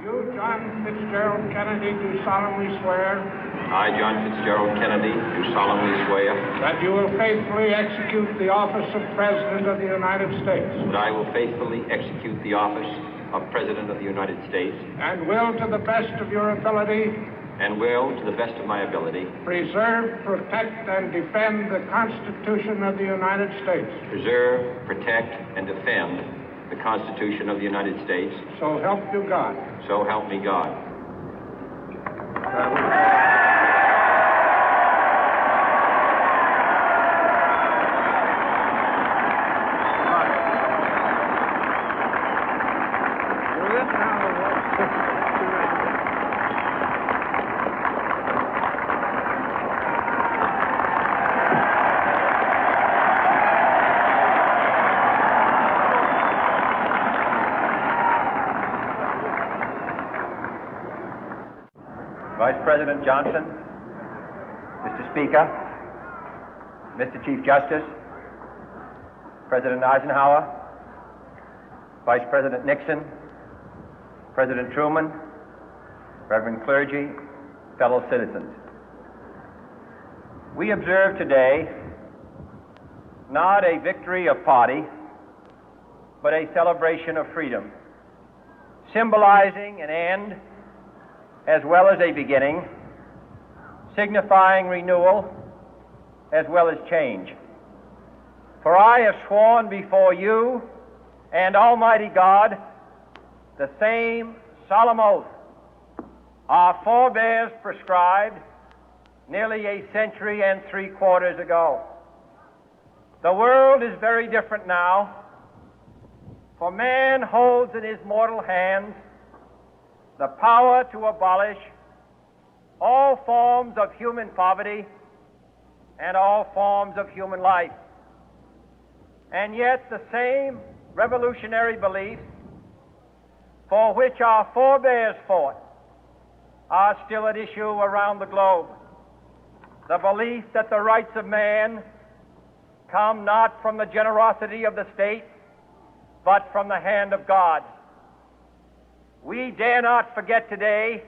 You, John Fitzgerald Kennedy, do solemnly swear I, John Fitzgerald Kennedy, do solemnly swear that you will faithfully execute the office of President of the United States that I will faithfully execute the office of President of the United States and will, to the best of your ability, and will, to the best of my ability, preserve, protect, and defend the Constitution of the United States. preserve, protect, and defend the Constitution of the United States. So help you God. So help me God. Vice President Johnson, Mr. Speaker, Mr. Chief Justice, President Eisenhower, Vice President Nixon, President Truman, Reverend clergy, fellow citizens. We observe today not a victory of party, but a celebration of freedom, symbolizing an end as well as a beginning, signifying renewal as well as change. For I have sworn before you and Almighty God the same solemn oath our forebears prescribed nearly a century and 3/4 ago. The world is very different now, for man holds in his mortal hands the power to abolish all forms of human poverty and all forms of human life. And yet the same revolutionary beliefs for which our forebears fought are still at issue around the globe. The belief that the rights of man come not from the generosity of the state, but from the hand of God. We dare not forget today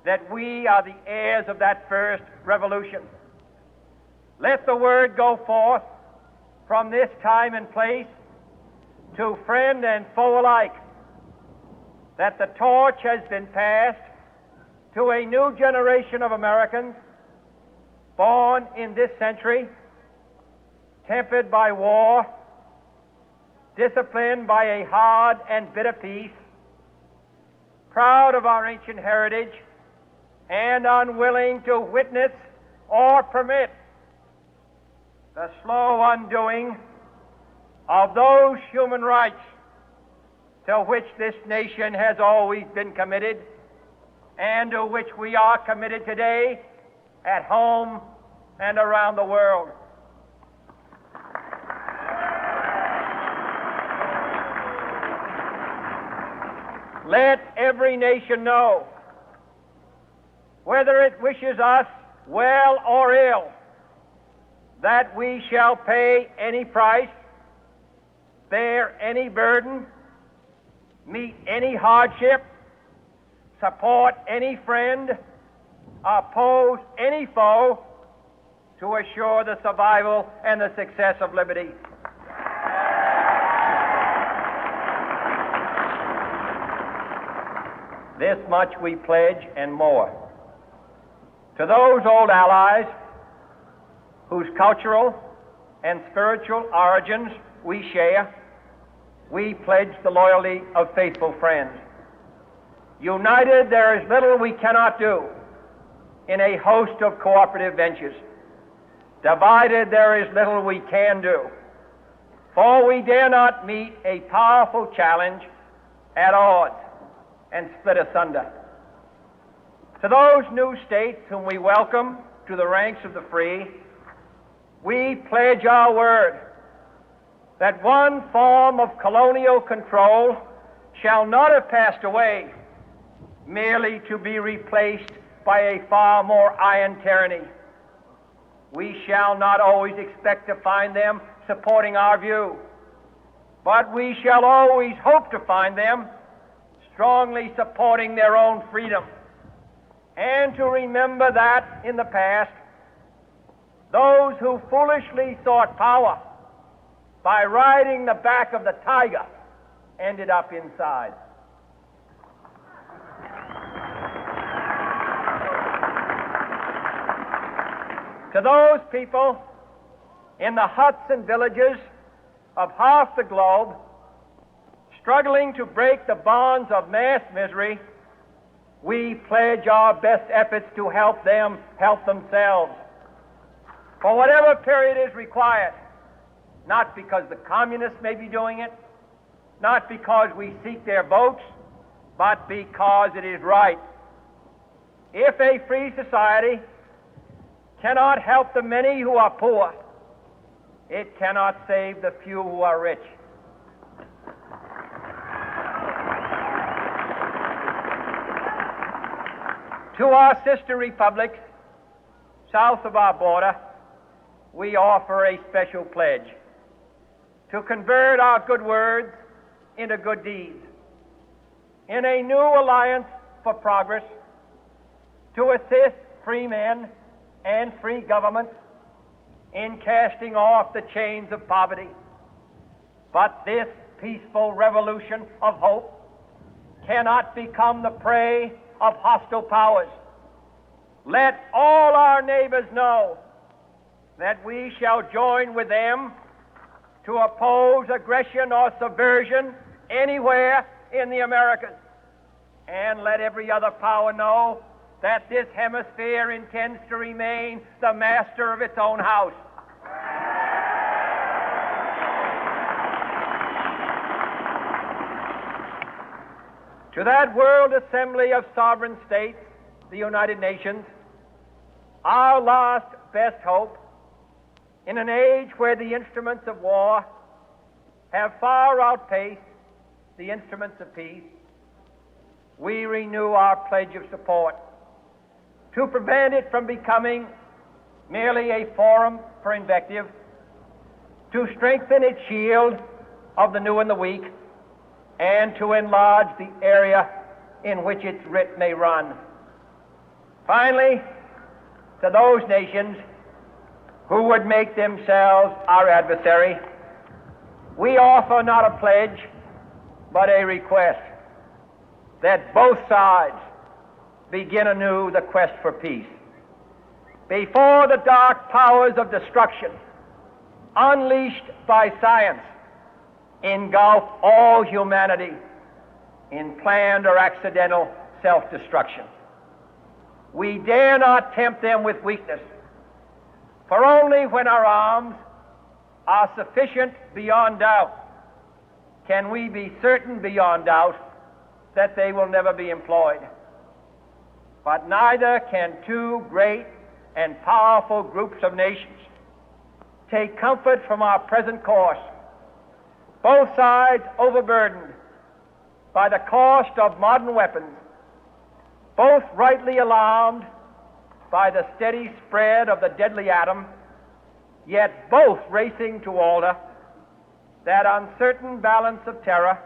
that we are the heirs of that first revolution. Let the word go forth from this time and place to friend and foe alike that the torch has been passed to a new generation of Americans born in this century, tempered by war, disciplined by a hard and bitter peace, proud of our ancient heritage, and unwilling to witness or permit the slow undoing of those human rights to which this nation has always been committed and to which we are committed today at home and around the world. Let every nation know, whether it wishes us well or ill, that we shall pay any price, bear any burden, meet any hardship, support any friend, oppose any foe to assure the survival and the success of liberty. This much we pledge and more. To those old allies whose cultural and spiritual origins we share, we pledge the loyalty of faithful friends. United, there is little we cannot do in a host of cooperative ventures. Divided, there is little we can do, for we dare not meet a powerful challenge at odds and split asunder. To those new states whom we welcome to the ranks of the free, we pledge our word that one form of colonial control shall not have passed away, merely to be replaced by a far more iron tyranny. We shall not always expect to find them supporting our view, but we shall always hope to find them strongly supporting their own freedom, and to remember that in the past, those who foolishly sought power by riding the back of the tiger ended up inside. To those people in the huts and villages of half the globe struggling to break the bonds of mass misery, we pledge our best efforts to help them help themselves for whatever period is required, not because the communists may be doing it, not because we seek their votes, but because it is right. If a free society cannot help the many who are poor, it cannot save the few who are rich. To our sister republics south of our border, we offer a special pledge to convert our good words into good deeds, in a new alliance for progress, to assist free men and free governments in casting off the chains of poverty. But this peaceful revolution of hope cannot become the prey of hostile powers. Let all our neighbors know that we shall join with them to oppose aggression or subversion anywhere in the Americas. And let every other power know that this hemisphere intends to remain the master of its own house. To that World Assembly of Sovereign States, the United Nations, our last best hope, in an age where the instruments of war have far outpaced the instruments of peace, we renew our pledge of support to prevent it from becoming merely a forum for invective, to strengthen its shield of the new and the weak, and to enlarge the area in which its writ may run. Finally, to those nations who would make themselves our adversary, we offer not a pledge, but a request that both sides begin anew the quest for peace. Before the dark powers of destruction, unleashed by science, engulf all humanity in planned or accidental self-destruction, we dare not tempt them with weakness, for only when our arms are sufficient beyond doubt can we be certain beyond doubt that they will never be employed. But neither can two great and powerful groups of nations take comfort from our present course, both sides overburdened by the cost of modern weapons, both rightly alarmed by the steady spread of the deadly atom, yet both racing to alter that uncertain balance of terror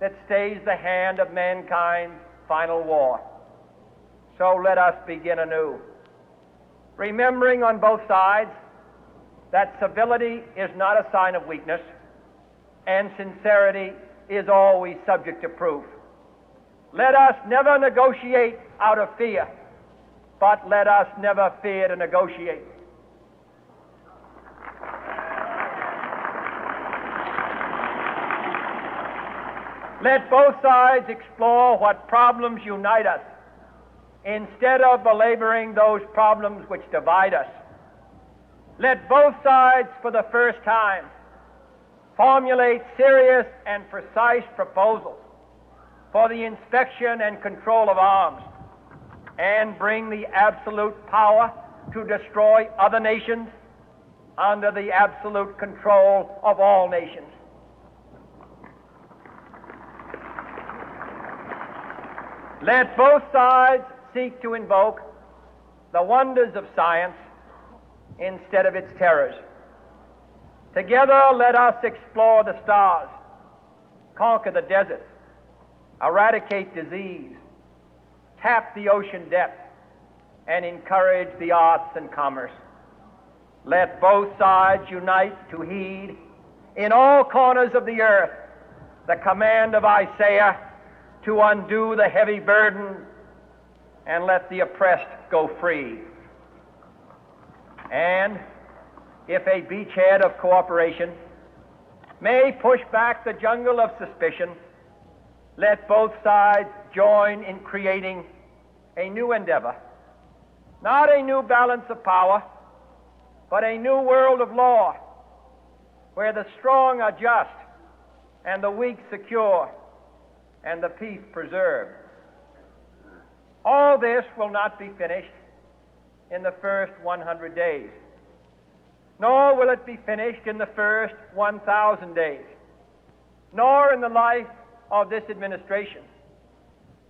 that stays the hand of mankind's final war. So let us begin anew, remembering on both sides that civility is not a sign of weakness, and sincerity is always subject to proof. Let us never negotiate out of fear, but let us never fear to negotiate. Let both sides explore what problems unite us, instead of belaboring those problems which divide us. Let both sides, for the first time, formulate serious and precise proposals for the inspection and control of arms, and bring the absolute power to destroy other nations under the absolute control of all nations. Let both sides seek to invoke the wonders of science instead of its terrors. Together, let us explore the stars, conquer the deserts, eradicate disease, tap the ocean depth, and encourage the arts and commerce. Let both sides unite to heed in all corners of the earth the command of Isaiah to undo the heavy burden and let the oppressed go free. And if a beachhead of cooperation may push back the jungle of suspicion, let both sides join in creating a new endeavor, not a new balance of power, but a new world of law, where the strong are just and the weak secure and the peace preserved. All this will not be finished in the first 100 days, nor will it be finished in the first 1,000 days, nor in the life of this administration,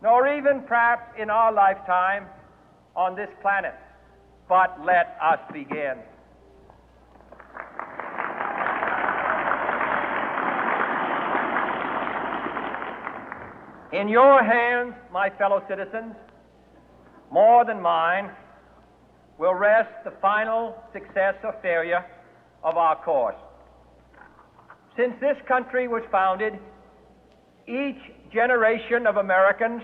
nor even perhaps in our lifetime on this planet. But let us begin. In your hands, my fellow citizens, more than mine, will rest the final success or failure of our course. Since this country was founded, each generation of Americans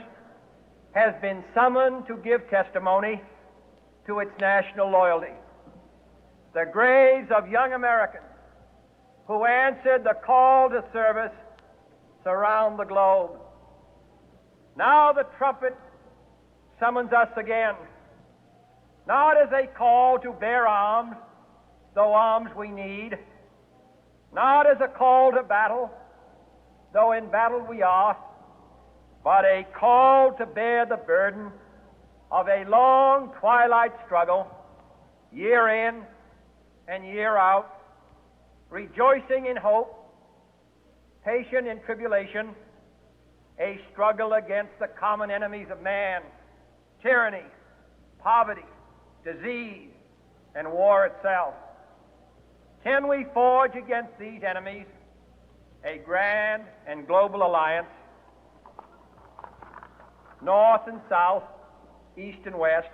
has been summoned to give testimony to its national loyalty. The graves of young Americans who answered the call to service surround the globe. Now the trumpet summons us again, not as a call to bear arms, though arms we need, not as a call to battle, though in battle we are, but a call to bear the burden of a long twilight struggle, year in and year out, rejoicing in hope, patient in tribulation, a struggle against the common enemies of man, tyranny, poverty, disease, and war itself. Can we forge against these enemies a grand and global alliance, north and south, east and west,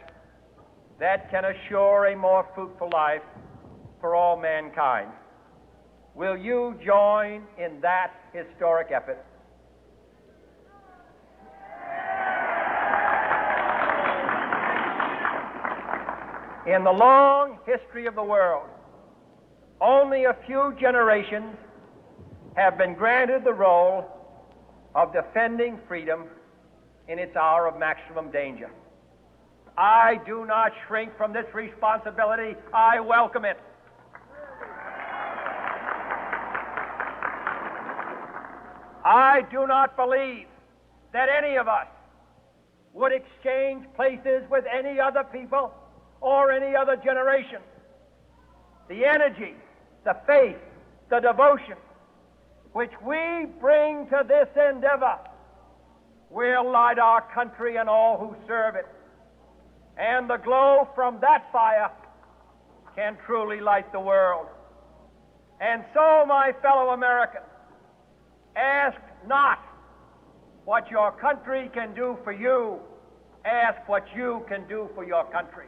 that can assure a more fruitful life for all mankind? Will you join in that historic effort? In the long history of the world, only a few generations have been granted the role of defending freedom in its hour of maximum danger. I do not shrink from this responsibility. I welcome it. I do not believe that any of us would exchange places with any other people or any other generation. The energy, the faith, the devotion which we bring to this endeavor will light our country and all who serve it. And the glow from that fire can truly light the world. And so, my fellow Americans, ask not what your country can do for you, ask what you can do for your country.